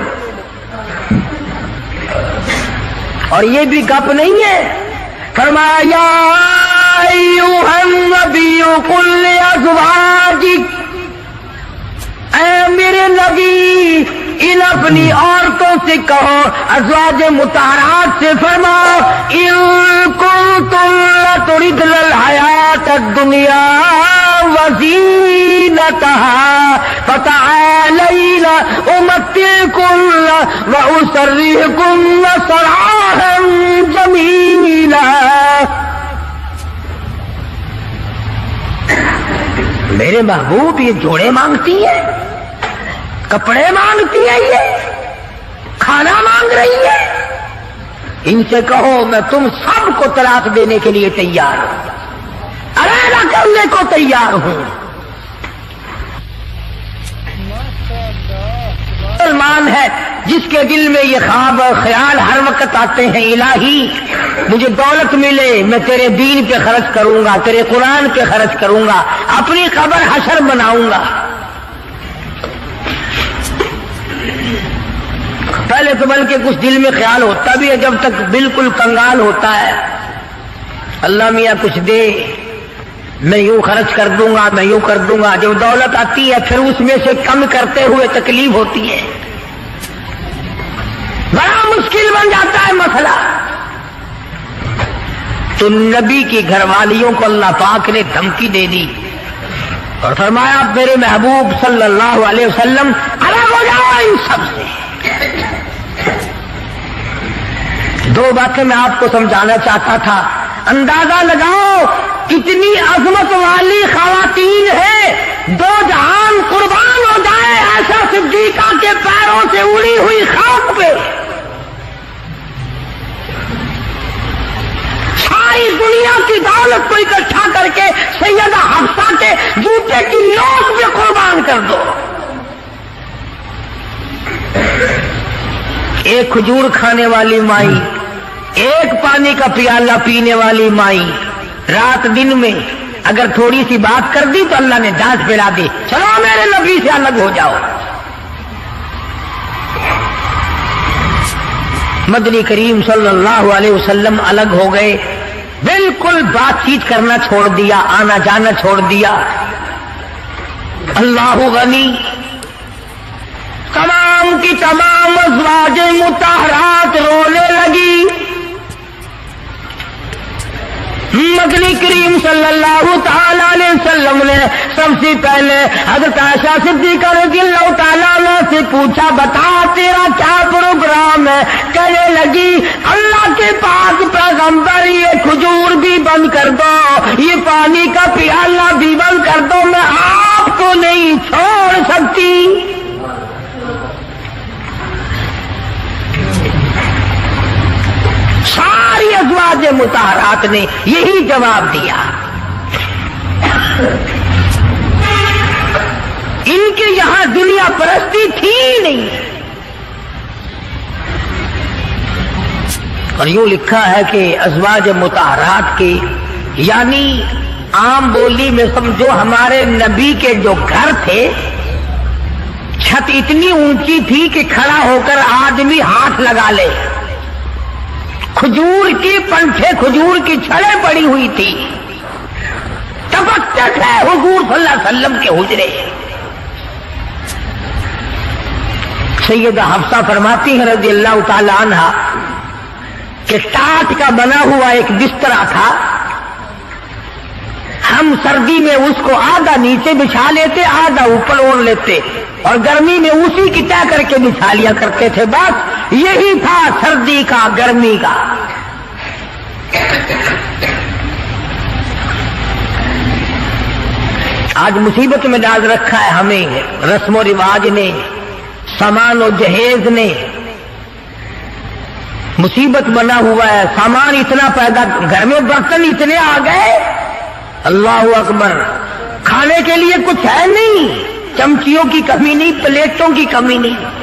اور یہ بھی گپ نہیں ہے. فرمایا ایھا النبی قل لازواجک, اے میرے نبی ان اپنی عورتوں سے کہو, ازواج مطہرات سے فرماؤ, ان کنتم لتردن الحیات الدنیا وزینتها فتعالین امتعکن واسرحکن سراحا جمیلا. میرے محبوب یہ جوڑے مانگتی ہے، کپڑے مانگتی ہے، یہ کھانا مانگ رہی ہے، ان سے کہو میں تم سب کو طلاق دینے کے لیے تیار ہوں، علیحدہ کرنے کو تیار ہوں۔ مسلمان ہے جس کے دل میں یہ خواب اور خیال ہر وقت آتے ہیں، الہی مجھے دولت ملے، میں تیرے دین پہ خرچ کروں گا، تیرے قرآن پہ خرچ کروں گا، اپنی قبر حشر بناؤں گا۔ پہلے تو بلکہ کچھ دل میں خیال ہوتا بھی ہے، جب تک بالکل کنگال ہوتا ہے، اللہ میاں کچھ دے، میں یوں خرچ کر دوں گا، میں یوں کر دوں گا۔ جب دولت آتی ہے پھر اس میں سے کم کرتے ہوئے تکلیف ہوتی ہے، بڑا مشکل بن جاتا ہے مسئلہ۔ تو نبی کی گھر والیوں کو اللہ پاک نے دھمکی دے دی اور فرمایا میرے محبوب صلی اللہ علیہ وسلم الگ ہو جاؤ ان سب سے۔ دو باتیں میں آپ کو سمجھانا چاہتا تھا، اندازہ لگاؤ کتنی عظمت والی خواتین ہے، دو جہان قربان ہو جائے ایسا صدیقہ کے پیروں سے اڑی ہوئی خاک پہ، ساری دنیا کی دولت کو اکٹھا کر کے سیدہ حفصہ کے جوتے کی نوک پہ قربان کر دو۔ ایک کھجور کھانے والی مائی، ایک پانی کا پیالہ پینے والی مائی، رات دن میں اگر تھوڑی سی بات کر دی تو اللہ نے ڈانٹ پھیلا دی، چلو میرے نبی سے الگ ہو جاؤ۔ مدنی کریم صلی اللہ علیہ وسلم الگ ہو گئے، بالکل بات چیت کرنا چھوڑ دیا، آنا جانا چھوڑ دیا۔ اللہ غنی، تمام کی تمام ازواج مطہرات رونے لگی۔ مدنی کریم صلی اللہ تعالی علیہ وسلم نے سب سے پہلے حضرت عائشہ صدیقہ رضی اللہ تعالیٰ عنہ سے پوچھا بتا تیرا کیا پروگرام ہے؟ کہنے لگی اللہ کے پاک پیغمبر یہ کھجور بھی بند کر دو، یہ پانی کا پیالہ بھی بند کر دو، میں آپ کو نہیں چھوڑ سکتی۔ ساری ازواج مطہرات نے یہی جواب دیا۔ ان کے یہاں دنیا پرستی تھی نہیں، اور یوں لکھا ہے کہ ازواج مطہرات کے یعنی عام بولی میں سمجھو ہمارے نبی کے جو گھر تھے چھت اتنی اونچی تھی کہ کھڑا ہو کر آدمی ہاتھ لگا لے، کھجور کی پنکھے کھجور کی چھڑیں پڑی ہوئی تھی، ٹپکتے تھے حضور صلی اللہ علیہ وسلم کے حجرے۔ سیدہ حفصہ فرماتی ہیں رضی اللہ تعالی عنہ کہ ٹاٹ کا بنا ہوا ایک بسترا تھا، ہم سردی میں اس کو آدھا نیچے بچھا لیتے آدھا اوپر اوڑھ لیتے، اور گرمی میں اسی کی طے کر کے بچھا لیا کرتے تھے، بس یہی تھا سردی کا گرمی کا۔ آج مصیبت میں ڈال رکھا ہے ہمیں رسم و رواج نے، سامان و جہیز نے، مصیبت بنا ہوا ہے، سامان اتنا پیدا، گھر میں برتن اتنے آ گئے، اللہ اکبر، کھانے کے لیے کچھ ہے نہیں، چمچیوں کی کمی نہیں، پلیٹوں کی کمی نہیں،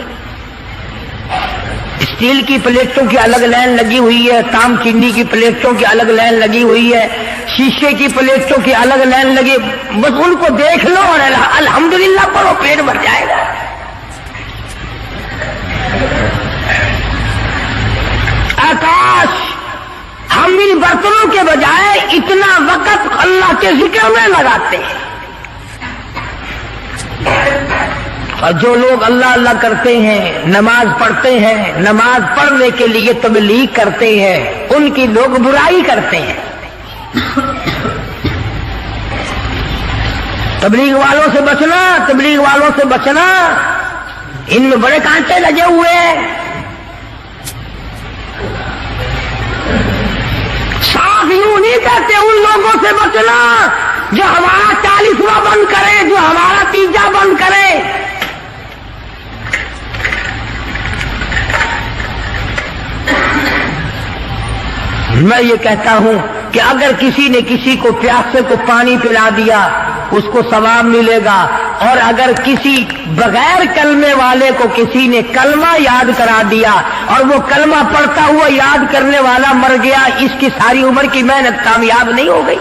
اسٹیل کی پلیٹوں کی الگ لائن لگی ہوئی ہے، تام چینی کی پلیٹوں کی الگ لائن لگی ہوئی ہے، شیشے کی پلیٹوں کی الگ لائن لگی، بس ان کو دیکھ لو اور الحمدللہ پڑھو، پیٹ بھر جائے گا۔ آکاش، ہم ان برتنوں کے بجائے اتنا وقت اللہ کے ذکر میں لگاتے ہیں، اور جو لوگ اللہ اللہ کرتے ہیں، نماز پڑھتے ہیں، نماز پڑھنے کے لیے تبلیغ کرتے ہیں، ان کی لوگ برائی کرتے ہیں۔ تبلیغ والوں سے بچنا، تبلیغ والوں سے بچنا، ان میں بڑے کانٹے لگے ہوئے ہیں۔ صاف یوں نہیں کہتے ان لوگوں سے بچنا جو ہمارا 40واں بند کرے، جو ہمارا 30 بند کرے۔ میں یہ کہتا ہوں کہ اگر کسی نے کسی کو پیاسے کو پانی پلا دیا اس کو ثواب ملے گا، اور اگر کسی بغیر کلمے والے کو کسی نے کلمہ یاد کرا دیا اور وہ کلمہ پڑھتا ہوا یاد کرنے والا مر گیا، اس کی ساری عمر کی محنت کامیاب نہیں ہو گئی؟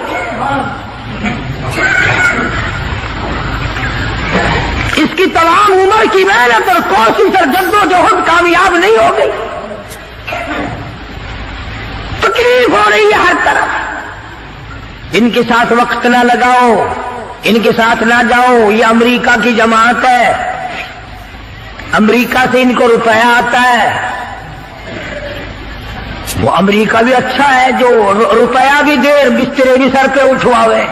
اس کی تمام عمر کی محنت اور کوشش اور جدوجہد کامیاب نہیں ہو گئی؟ تکلیف ہو رہی ہے ہر طرف۔ ان کے ساتھ وقت نہ لگاؤ، ان کے ساتھ نہ جاؤ، یہ امریکہ کی جماعت ہے، امریکہ سے ان کو روپیہ آتا ہے۔ وہ امریکہ بھی اچھا ہے جو روپیہ بھی دے، بسترے بھی سر پہ اٹھواوے،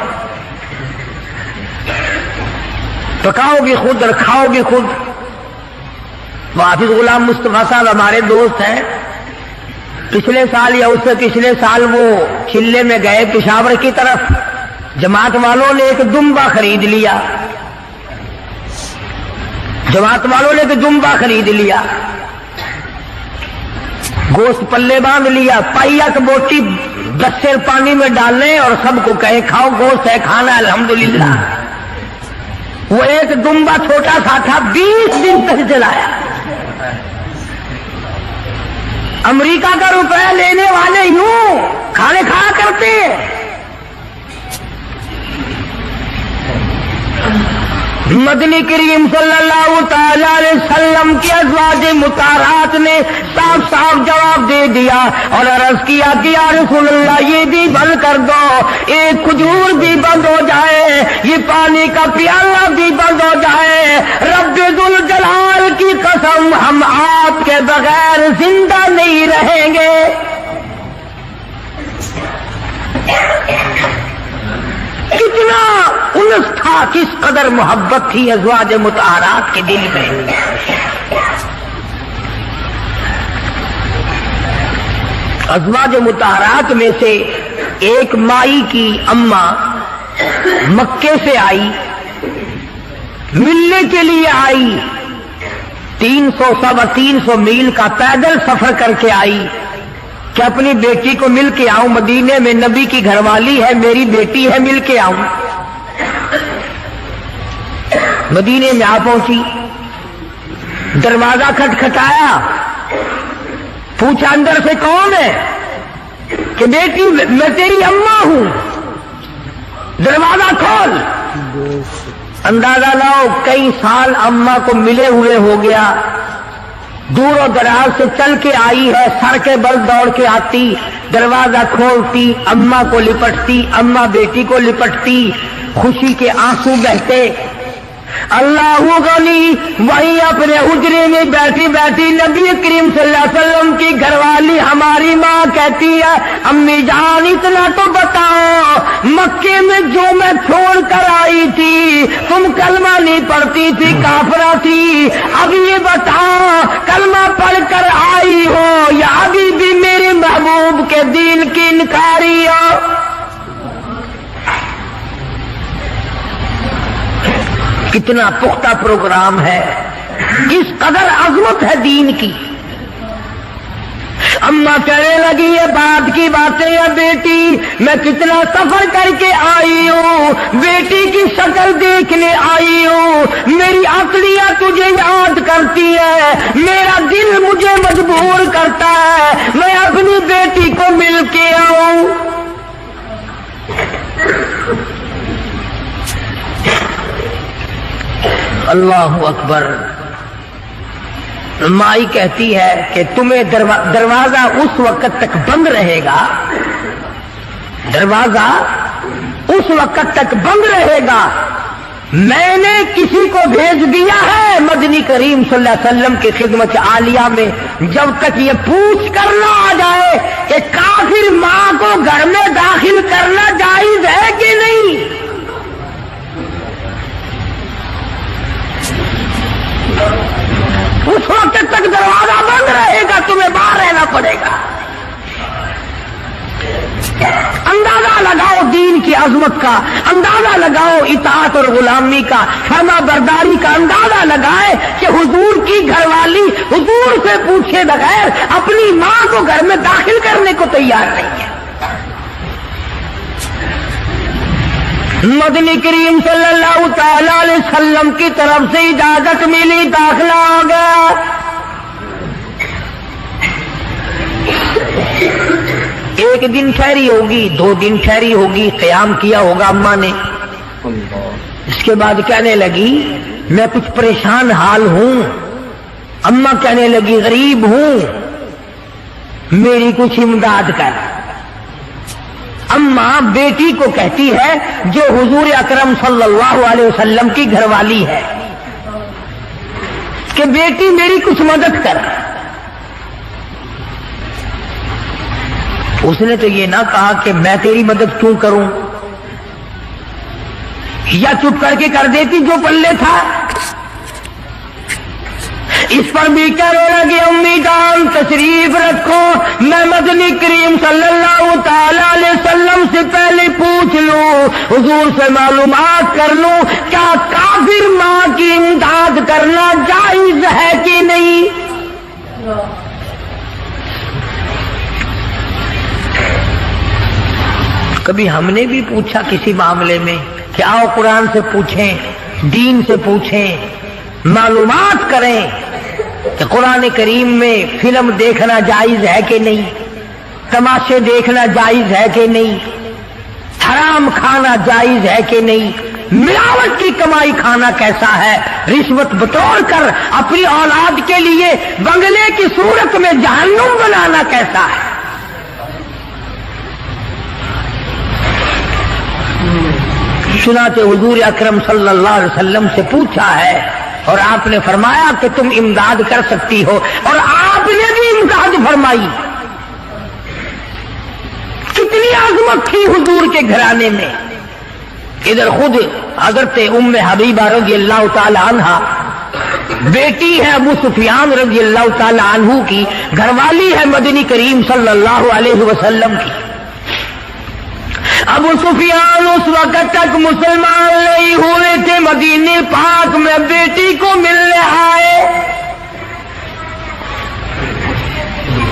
پکاؤ بھی خود اور کھاؤ بھی خود۔ حافظ غلام مصطفیٰ صاحب ہمارے دوست ہیں، پچھلے سال یا اس سے پچھلے سال وہ چلے میں گئے پشاور کی طرف، جماعت والوں نے ایک دمبا خرید لیا، جماعت والوں نے ایک دمبا خرید لیا، گوشت پلے باندھ لیا، پائیا کی بوٹی 10 سیر پانی میں ڈالنے اور سب کو کہے کھاؤ، گوشت ہے کھانا الحمدللہ۔ وہ ایک دمبا چھوٹا سا تھا، 20 دن تک چلایا۔ امریکہ کا روپیہ لینے والے یوں کھانے کھایا کرتے ہیں۔ مدنی کریم صلی اللہ تعالی علیہ وسلم کی ازواج مطہرات نے صاف صاف جواب دے دیا اور عرض کیا کہ یا رسول اللہ یہ بھی بند کر دو، ایک کھجور بھی بند ہو جائے، یہ پانی کا پیالہ بھی بند ہو جائے، رب ذوالجلال کی قسم ہم آپ کے بغیر زندہ نہیں رہیں گے۔ کتنا انس تھا، کس قدر محبت تھی ازواج مطہرات کے دل میں۔ ازواج مطہرات میں سے ایک مائی کی اماں مکے سے آئی، ملنے کے لیے آئی، 300 میل کا پیدل سفر کر کے آئی کہ اپنی بیٹی کو مل کے آؤں، مدینے میں نبی کی گھر والی ہے، میری بیٹی ہے، مل کے آؤں۔ مدینے میں آ پہنچی، دروازہ کھٹکھٹایا، پوچھا اندر سے کون ہے؟ کہ بیٹی میں تیری اماں ہوں، دروازہ کھول۔ اندازہ لاؤ کئی سال اماں کو ملے ہوئے ہو گیا، دور و دراز سے چل کے آئی ہے، سر کے بل دوڑ کے آتی، دروازہ کھولتی، اماں کو لپٹتی، اماں بیٹی کو لپٹتی، خوشی کے آنسو بہتے۔ اللہ غنی وہیں اپنے حجرے میں بیٹھی بیٹھی نبی کریم صلی اللہ علیہ وسلم کی گھر والی ہماری ماں کہتی ہے امی جان اتنا تو بتاؤ، مکے میں جو میں چھوڑ کر آئی تھی تم کلمہ نہیں پڑھتی تھی، کافرہ تھی، اب یہ بتاؤ کلمہ پڑھ کر آئی ہو یا ابھی بھی میرے محبوب کے دین کی انکاری ہو؟ کتنا پختہ پروگرام ہے، کس قدر عظمت ہے دین کی۔ اماں کہنے لگی یہ بات کی باتیں ہے بیٹی، میں کتنا سفر کر کے آئی ہوں، بیٹی کی شکل دیکھنے آئی ہوں، میری عقلیہ تجھے یاد کرتی ہے، میرا دل مجھے مجبور کرتا ہے میں اپنی بیٹی کو مل کے آؤں۔ اللہ اکبر۔ مائی کہتی ہے کہ تمہیں دروازہ اس وقت تک بند رہے گا، دروازہ اس وقت تک بند رہے گا، میں نے کسی کو بھیج دیا ہے مدنی کریم صلی اللہ علیہ وسلم کی خدمت عالیہ میں، جب تک یہ پوچھ کر نہ آ جائے کہ کافر ماں کو گھر میں داخل کرنا جائز ہے کہ نہیں۔ اس وقت تک دروازہ بند رہے گا، تمہیں باہر رہنا پڑے گا۔ اندازہ لگاؤ دین کی عظمت کا اندازہ لگاؤ، اطاعت اور غلامی کا، فرما برداری کا اندازہ لگائے کہ حضور کی گھر والی حضور سے پوچھے بغیر اپنی ماں کو گھر میں داخل کرنے کو تیار نہیں ہے۔ مدنی کریم صلی اللہ تعالی علیہ وسلم کی طرف سے اجازت ملی، داخلہ ہو گیا۔ ایک دن ٹھہری ہوگی، 2 دن ٹھہری ہوگی، قیام کیا ہوگا اماں نے۔ اس کے بعد کہنے لگی میں کچھ پریشان حال ہوں۔ اماں کہنے لگی غریب ہوں، میری کچھ امداد کر۔ اماں بیٹی کو کہتی ہے جو حضور اکرم صلی اللہ علیہ وسلم کی گھر والی ہے کہ بیٹی میری کچھ مدد کر۔ اس نے تو یہ نہ کہا کہ میں تیری مدد کیوں کروں، یا چپ کر کے کر دیتی جو پلے تھا۔ اس پر بھی کہنے لگی امی جان تشریف رکھو، میں مدنی کریم صلی اللہ تعالی علیہ وسلم سے پہلے پوچھ لوں، حضور سے معلومات کر لوں کیا کافر ماں کی امداد کرنا جائز ہے کہ نہیں۔ کبھی ہم نے بھی پوچھا کسی معاملے میں کہ آؤ قرآن سے پوچھیں، دین سے پوچھیں، معلومات کریں کہ قرآن کریم میں فلم دیکھنا جائز ہے کہ نہیں، تماشے دیکھنا جائز ہے کہ نہیں، حرام کھانا جائز ہے کہ نہیں، ملاوٹ کی کمائی کھانا کیسا ہے، رشوت بطور کر اپنی اولاد کے لیے بنگلے کی صورت میں جہنم بنانا کیسا ہے۔ چنانچہ حضور اکرم صلی اللہ علیہ وسلم سے پوچھا ہے اور آپ نے فرمایا کہ تم امداد کر سکتی ہو، اور آپ نے بھی امداد فرمائی۔ کتنی عظمت تھی حضور کے گھرانے میں۔ ادھر خود حضرت ام حبیبہ رضی اللہ تعالی عنہا بیٹی ہے ابو سفیان رضی اللہ تعالی عنہ کی، گھر والی ہے مدنی کریم صلی اللہ علیہ وسلم کی۔ ابو سفیان اس وقت تک مسلمان نہیں ہوئے تھے، مدینے پاک میں بیٹی کو ملنے آئے۔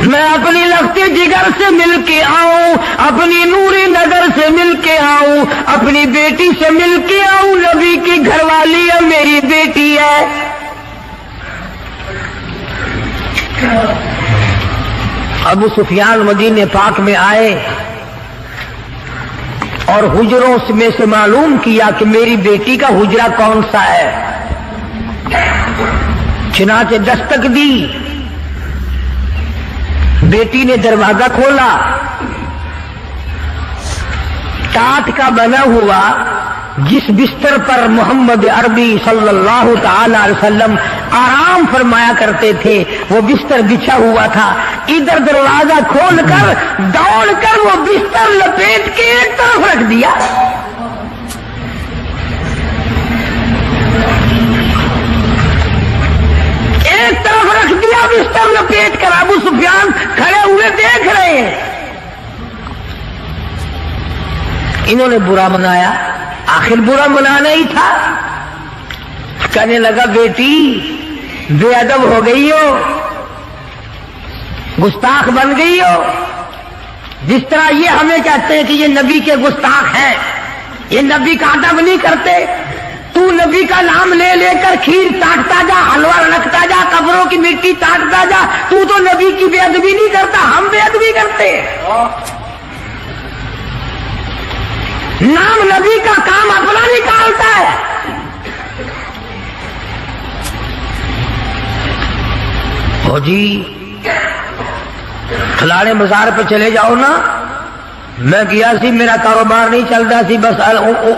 میں اپنی لختے جگر سے مل کے آؤں، اپنی نوری نظر سے مل کے آؤں، اپنی بیٹی سے مل کے آؤں، نبی کی گھر والی ہے، میری بیٹی ہے۔ ابو سفیان مدینے پاک میں آئے اور حجروں میں سے معلوم کیا کہ میری بیٹی کا حجرہ کون سا ہے۔ چنانچہ دستک دی، بیٹی نے دروازہ کھولا، ٹاٹ کا بنا ہوا جس بستر پر محمد عربی صلی اللہ تعالی علیہ وسلم آرام فرمایا کرتے تھے وہ بستر بچھا ہوا تھا۔ ادھر دروازہ کھول کر دوڑ کر وہ بستر لپیٹ کے ایک طرف رکھ دیا۔ ایک طرف رکھ دیا بستر لپیٹ کر۔ ابو سفیان کھڑے ہوئے دیکھ رہے ہیں۔ انہوں نے برا منایا، آخر برا منانا ہی تھا۔ کہنے لگا بیٹی بے ادب ہو گئی ہو، گستاخ بن گئی ہو۔ جس طرح یہ ہمیں کہتے ہیں کہ یہ نبی کے گستاخ ہیں، یہ نبی کا ادب نہیں کرتے، تو نبی کا نام لے لے کر کھیر چاٹتا جا، حلوہ رکھتا جا، قبروں کی مٹی چاٹتا جا، تو نبی کی بے ادبی نہیں کرتا، ہم بے ادبی کرتے ہیں۔ نام نبی کا کام اپنا نکالتا ہے۔ ہو جی فلانے بازار پہ چلے جاؤ نا، میں گیا سی، میرا کاروبار نہیں چلتا سی، بس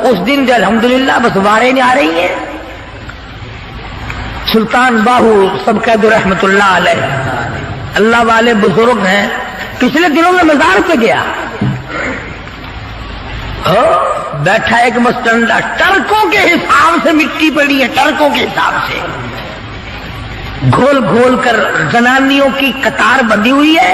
اس دن سے الحمدللہ بس وارے نہیں آ رہی ہیں۔ سلطان باہو سب قید رحمت اللہ علیہ، اللہ والے بزرگ ہیں، پچھلے دنوں میں مزار پہ گیا، بیٹھا ایک مستنڈا، ٹرکوں کے حساب سے مٹی پڑی ہے، ٹرکوں کے حساب سے گھول گھول کر زنانیوں کی قطار بندھی ہوئی ہے،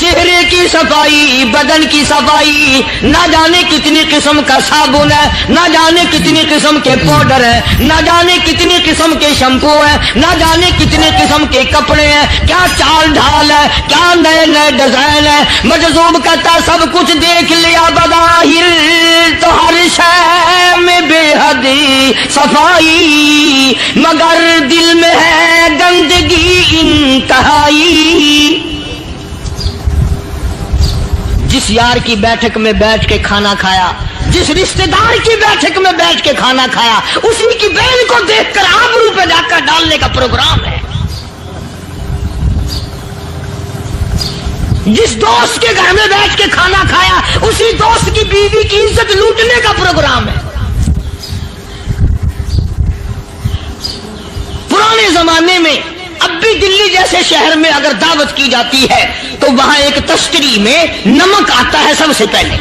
چہرے کی صفائی، بدن کی صفائی، نہ جانے کتنی قسم کا صابن ہے، نہ جانے کتنی قسم کے پاؤڈر ہے، نہ جانے کتنی قسم کے شیمپو ہے، نہ جانے کتنے قسم کے کپڑے ہیں، کیا چال ڈھال ہے، کیا نئے نئے ڈیزائن ہے۔ مجذوب کہتا سب کچھ دیکھ لیا بظاہر تو ہر شے میں بے حد صفائی، مگر دل میں ہے گندگی انتہائی۔ جس یار کی بیٹھک میں بیٹھ کے کھانا کھایا، جس رشتہ دار کی بیٹھک میں بیٹھ کے کھانا کھایا، اسی کی بہن کو دیکھ کر آبرو پہ جا کر ڈالنے کا پروگرام ہے۔ جس دوست کے گھر میں بیٹھ کے کھانا کھایا، اسی دوست کی بیوی کی عزت لوٹنے کا پروگرام ہے۔ پرانے زمانے میں اب بھی دلی جیسے شہر میں اگر دعوت کی جاتی ہے تو وہاں ایک تشتری میں نمک آتا ہے سب سے پہلے۔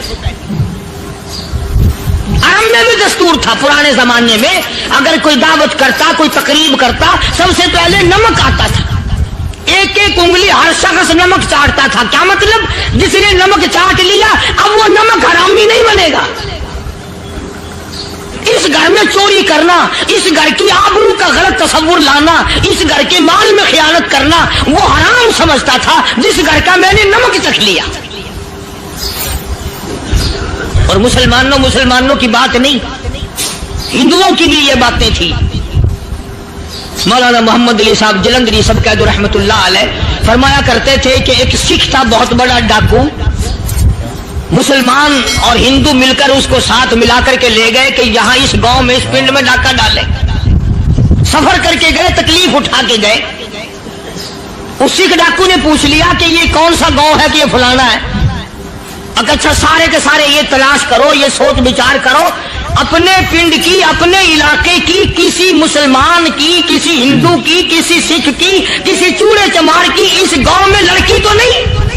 عرب میں بھی دستور تھا پرانے زمانے میں، اگر کوئی دعوت کرتا، کوئی تقریب کرتا، سب سے پہلے نمک آتا تھا۔ ایک ایک انگلی ہر شخص نمک چاٹتا تھا۔ کیا مطلب؟ جس نے نمک چاٹ لیا اب وہ نمک حرامی نہیں بنے گا۔ اس گھر میں چوری کرنا، اس گھر کی آبرو کا غلط تصور لانا، اس گھر کے مال میں خیانت کرنا وہ حرام سمجھتا تھا جس گھر کا میں نے نمک چکھ لیا۔ اور مسلمانوں کی بات نہیں، ہندوؤں کی بھی یہ باتیں تھی۔ مولانا محمد علی صاحب جلندری سب قید رحمت اللہ علیہ فرمایا کرتے تھے کہ ایک سکھ تھا بہت بڑا ڈاکو، مسلمان اور ہندو مل کر اس کو ساتھ ملا کر کے لے گئے کہ یہاں اس گاؤں میں اس پنڈ میں ڈاکہ ڈالے۔ سفر کر کے گئے، تکلیف اٹھا کے گئے۔ اس سکھ ڈاکو نے پوچھ لیا کہ یہ کون سا گاؤں ہے کہ یہ فلانا ہے۔ اچھا سارے کے سارے یہ تلاش کرو، یہ سوچ بچار کرو، اپنے پنڈ کی، اپنے علاقے کی، کسی مسلمان کی، کسی ہندو کی، کسی سکھ کی، کسی چوڑے چمار کی اس گاؤں میں لڑکی تو نہیں؟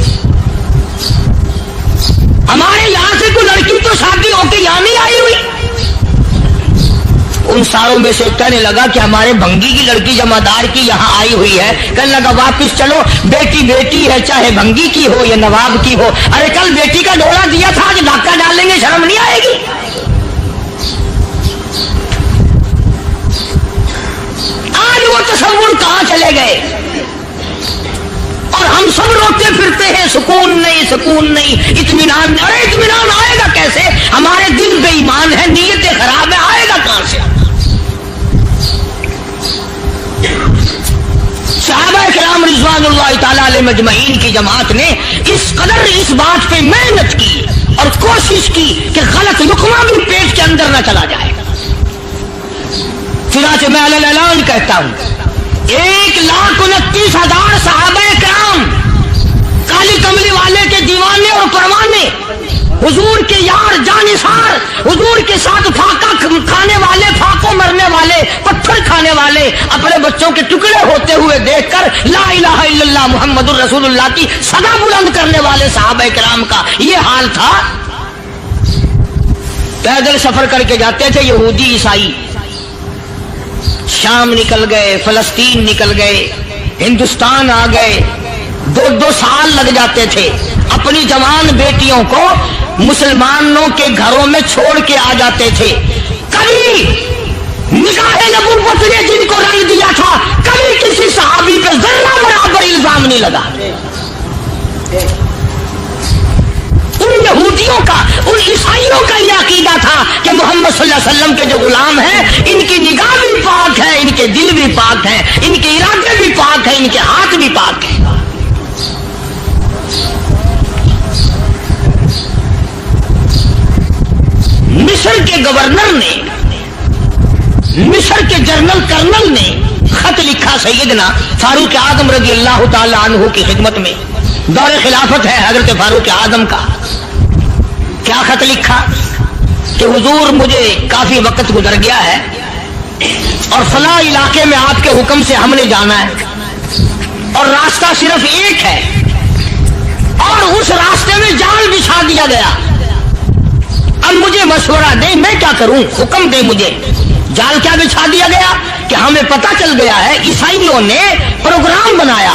ہمارے یہاں سے کوئی لڑکی تو شادی ہو کے یہاں نہیں آئی ہوئی۔ ان ساروں میں سے کہنے لگا کہ ہمارے بھنگی کی لڑکی جمعدار کی یہاں آئی ہوئی ہے۔ کہنے لگا واپس چلو، بیٹی بیٹی ہے، چاہے بھنگی کی ہو یا نواب کی ہو۔ ارے کل بیٹی کا ڈولا دیا تھا، آج ڈاکہ ڈالیں گے، شرم نہیں آئے گی؟ آج وہ تصور کہاں چلے گئے؟ اور ہم سب روتے پھرتے ہیں سکون نہیں، سکون نہیں، اطمینان نہیں۔ ارے اطمینان آئے گا کیسے؟ ہمارے دل بے ایمان ہے، نیتیں خراب ہے، آئے گا کہاں سے؟ صحابہ کرام رضوان اللہ تعالی علیہ مجمعین کی جماعت نے اس قدر اس بات پہ محنت کی اور کوشش کی کہ غلط لقمہ بھی پیٹ کے اندر نہ چلا جائے۔ چنانچہ میں اعلان کہتا ہوں، 1,29,000 صحابہ کرام، کالی کملی والے کے دیوانے اور پروانے، حضور کے یار جانثار، حضور کے ساتھ فاقہ کھانے والے، فاقوں مرنے والے، پتھر کھانے والے، اپنے بچوں کے ٹکڑے ہوتے ہوئے دیکھ کر لا الہ الا اللہ محمد الرسول اللہ کی صدا بلند کرنے والے صحابہ کرام کا یہ حال تھا۔ پیدل سفر کر کے جاتے تھے یہودی عیسائی، شام نکل گئے، فلسطین نکل گئے، ہندوستان آ گئے، 2 سال لگ جاتے تھے۔ اپنی جوان بیٹیوں کو مسلمانوں کے گھروں میں چھوڑ کے آ جاتے تھے۔ کبھی نکاح نبوت نے جن کو رنگ دیا تھا، کبھی کسی صحابی پہ ذرہ برابر الزام نہیں لگا۔ ان یہودیوں کا، ان عیسائیوں کا یہ عقیدہ تھا کہ محمد صلی اللہ علیہ وسلم کے جو غلام ہیں، ان کی نگاہ بھی پاک ہے، ان کے دل بھی پاک ہیں، ان کے ارادے بھی پاک ہیں، ان کے ہاتھ بھی پاک ہیں۔ مصر کے گورنر نے، مصر کے جنرل کرنل نے خط لکھا سیدنا فاروق اعظم رضی اللہ تعالی عنہ کی خدمت میں۔ دور خلافت ہے حضرت فاروق اعظم کا۔ کیا خط لکھا کہ حضور مجھے کافی وقت گزر گیا ہے اور فلاں علاقے میں آپ کے حکم سے ہم نے جانا ہے اور راستہ صرف ایک ہے اور اس راستے میں جال بچھا دیا گیا۔ اب مجھے مشورہ دیں میں کیا کروں، حکم دیں مجھے۔ جال کیا بچھا دیا گیا کہ ہمیں پتہ چل گیا ہے عیسائیوں نے پروگرام بنایا،